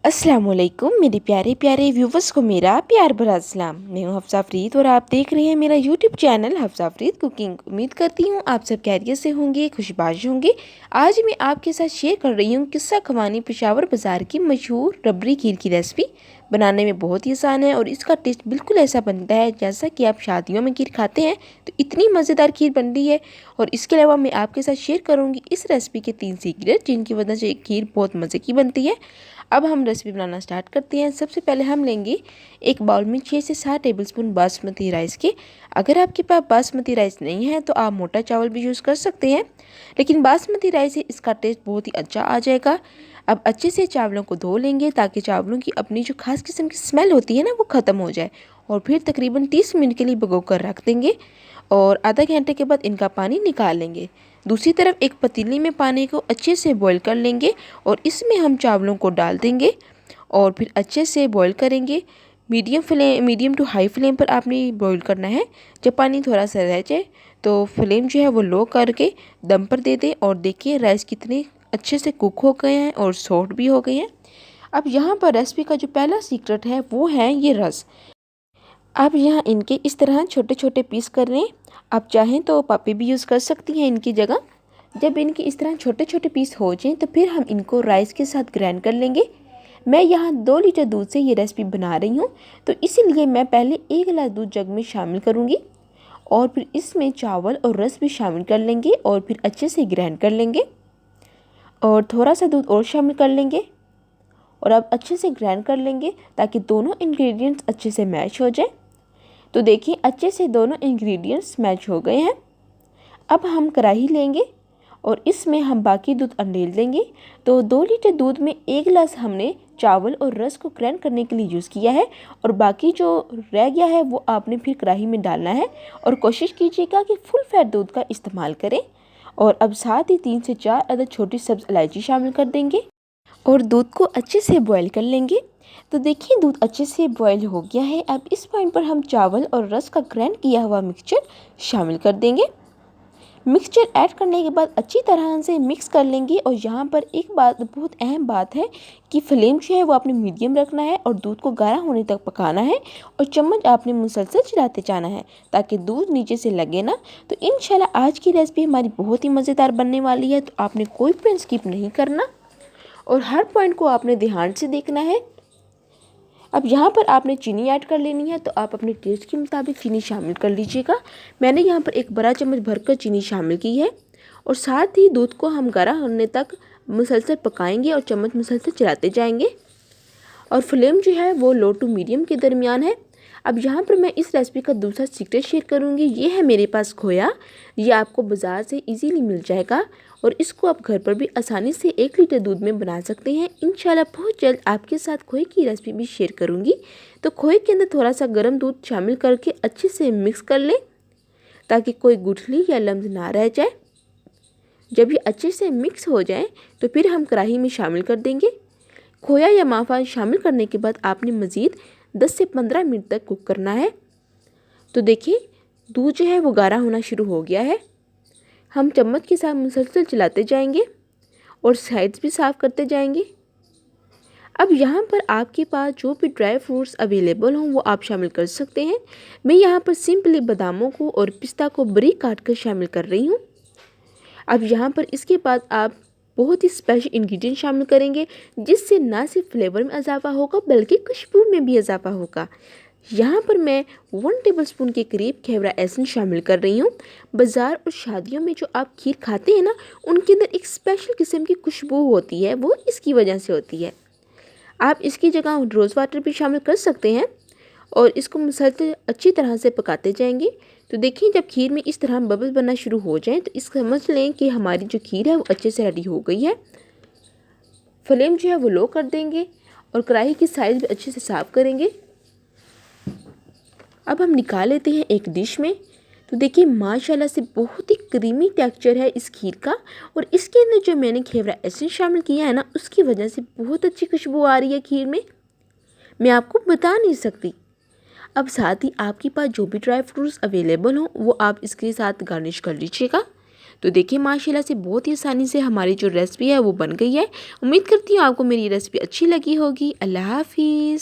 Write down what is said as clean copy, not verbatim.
अस्सलामुअलैकुम मेरे प्यारे प्यारे व्यूवर्स को मेरा प्यार भरा सलाम। मैं हूँ हफ्सा फरीद और आप देख रहे हैं मेरा YouTube channel Hafsa Farid cooking. उम्मीद करती हूँ आप सब खैरियत से होंगे, खुशबाश होंगे। आज मैं आपके साथ शेयर कर रही हूँ किस्सा खवानी पेशावर बाज़ार की मशहूर रबड़ी खीर की रेसिपी। बनाने में बहुत ही आसान है और इसका टेस्ट बिल्कुल ऐसा बनता है जैसा कि आप शादियों में खीर खाते हैं। तो इतनी मज़ेदार खीर बन रही है। और इसके अलावा मैं आपके साथ शेयर करूँगी इस रेसिपी के 3 सीक्रेट जिनकी वजह से खीर बहुत मज़े की बनती है। अब हम रेसिपी बनाना स्टार्ट करते हैं। सबसे पहले हम लेंगे एक बाउल में 6 से 7 टेबलस्पून बासमती राइस के। अगर आपके पास बासमती राइस नहीं है तो आप मोटा चावल भी यूज़ कर सकते हैं, लेकिन बासमती राइस से इसका टेस्ट बहुत ही अच्छा आ जाएगा। अब अच्छे से चावलों को धो लेंगे ताकि चावलों की अपनी जो खास किस्म की स्मेल होती है ना वो ख़त्म हो जाए। और फिर तकरीबन 30 मिनट के लिए भिगो कर रख देंगे और आधा घंटे के बाद इनका पानी निकाल लेंगे। दूसरी तरफ एक पतीली में पानी को अच्छे से बॉईल कर लेंगे और इसमें हम चावलों को डाल देंगे और फिर अच्छे से बॉईल करेंगे। मीडियम टू हाई फ्लेम पर आपने बॉईल करना है। जब पानी थोड़ा सा रह जाए तो फ्लेम जो है वो लो करके दम पर दे दें और देखिए राइस कितने अच्छे से कुक हो गए हैं और सॉफ्ट भी हो गए हैं। अब यहाँ पर रेसिपी का जो पहला सीक्रेट है वो है ये रस। आप यहाँ इनके इस तरह छोटे छोटे पीस कर लें। आप चाहें तो पापे भी यूज़ कर सकती हैं इनकी जगह। जब इनके इस तरह छोटे छोटे पीस हो जाएं तो फिर हम इनको राइस के साथ ग्राइंड कर लेंगे। मैं यहाँ 2 लीटर दूध से ये रेसिपी बना रही हूँ, तो इसीलिए मैं पहले 1 गिलास दूध जग में शामिल करूँगी और फिर इसमें चावल और रस भी शामिल कर लेंगे और फिर अच्छे से ग्राइंड कर लेंगे और थोड़ा सा दूध और शामिल कर लेंगे और अब अच्छे से ग्राइंड कर लेंगे ताकि दोनों इंग्रेडिएंट्स अच्छे से मैच हो जाए। तो देखिए अच्छे से दोनों इंग्रेडिएंट्स मैच हो गए हैं। अब हम कढ़ाई लेंगे और इसमें हम बाकी दूध अंडेल देंगे। तो 2 लीटर दूध में 1 गिलास हमने चावल और रस को ग्राइंड करने के लिए यूज़ किया है और बाकी जो रह गया है वो आपने फिर कढ़ाई में डालना है। और कोशिश कीजिएगा कि फुल फैट दूध का इस्तेमाल करें। और अब साथ ही 3 से 4 अदद छोटी सब्ज़ इलायची शामिल कर देंगे और दूध को अच्छे से बॉईल कर लेंगे। तो देखिए दूध अच्छे से बॉईल हो गया है। अब इस पॉइंट पर हम चावल और रस का ग्राइंड किया हुआ मिक्सचर शामिल कर देंगे। मिक्सचर ऐड करने के बाद अच्छी तरह से मिक्स कर लेंगे। और यहाँ पर एक बात, बहुत अहम बात है कि फ्लेम जो है वो आपने मीडियम रखना है और दूध को गाढ़ा होने तक पकाना है और चम्मच आपने मुसलसल चलाते जाना है ताकि दूध नीचे से लगे ना। तो इंशाल्लाह आज की रेसिपी हमारी बहुत ही मज़ेदार बनने वाली है। तो आपने कोई पॉइंट स्किप नहीं करना और हर पॉइंट को आपने ध्यान से देखना है। अब यहाँ पर आपने चीनी ऐड कर लेनी है, तो आप अपने टेस्ट के मुताबिक चीनी शामिल कर लीजिएगा। मैंने यहाँ पर एक बड़ा चम्मच भरकर चीनी शामिल की है और साथ ही दूध को हम गाढ़ा होने तक मुसलसल पकाएंगे और चम्मच मुसलसल चलाते जाएंगे और फ्लेम जो है वो लो टू मीडियम के दरमियान है। अब यहाँ पर मैं इस रेसिपी का दूसरा सीक्रेट शेयर करूँगी। ये है मेरे पास खोया। ये आपको बाज़ार से इजीली मिल जाएगा और इसको आप घर पर भी आसानी से 1 लीटर दूध में बना सकते हैं। इंशाल्लाह बहुत जल्द आपके साथ खोए की रेसिपी भी शेयर करूँगी। तो खोए के अंदर थोड़ा सा गर्म दूध शामिल करके अच्छे से मिक्स कर लें ताकि कोई गुठली या लम्ब ना रह जाए। जब ये अच्छे से मिक्स हो जाए तो फिर हम कढ़ाई में शामिल कर देंगे। खोया या मावा शामिल करने के बाद आपने मज़ीद 10 से 15 मिनट तक कुक करना है। तो देखिए दूध जो है वो गाढ़ा होना शुरू हो गया है। हम चम्मच के साथ मुसलसल चलाते जाएंगे और साइड्स भी साफ़ करते जाएंगे। अब यहाँ पर आपके पास जो भी ड्राई फ्रूट्स अवेलेबल हों वो आप शामिल कर सकते हैं। मैं यहाँ पर सिंपली बादामों को और पिस्ता को बारीक काट कर शामिल कर रही हूँ। अब यहाँ पर इसके बाद आप बहुत ही स्पेशल इंग्रेडिएंट शामिल करेंगे जिससे ना सिर्फ फ्लेवर में इजाफा होगा बल्कि खुशबू में भी इजाफा होगा। यहाँ पर मैं 1 टेबलस्पून के करीब खेवरा एसेंस शामिल कर रही हूँ। बाज़ार और शादियों में जो आप खीर खाते हैं ना उनके अंदर एक स्पेशल किस्म की खुशबू होती है, वो इसकी वजह से होती है। आप इसकी जगह रोज़ वाटर भी शामिल कर सकते हैं और इसको मुसलसल अच्छी तरह से पकाते जाएंगे। तो देखिए जब खीर में इस तरह बबल्स बनना शुरू हो जाएं तो इस समझ लें कि हमारी जो खीर है वो अच्छे से रेडी हो गई है। फ्लेम जो है वो लो कर देंगे और कढ़ाई की साइज़ भी अच्छे से साफ़ करेंगे। अब हम निकाल लेते हैं एक डिश में। तो देखिए माशाल्लाह से बहुत ही क्रीमी टेक्सचर है इस खीर का और इसके अंदर जो मैंने खेवरा एसेंस शामिल किया है ना उसकी वजह से बहुत अच्छी खुशबू आ रही है खीर में, मैं आपको बता नहीं सकती। अब साथ ही आपके पास जो भी ड्राई फ्रूट्स अवेलेबल हों वो आप इसके साथ गार्निश कर लीजिएगा। तो देखिए माशाल्लाह से बहुत ही आसानी से हमारी जो रेसिपी है वो बन गई है। उम्मीद करती हूँ आपको मेरी रेसिपी अच्छी लगी होगी। अल्लाह हाफिज़।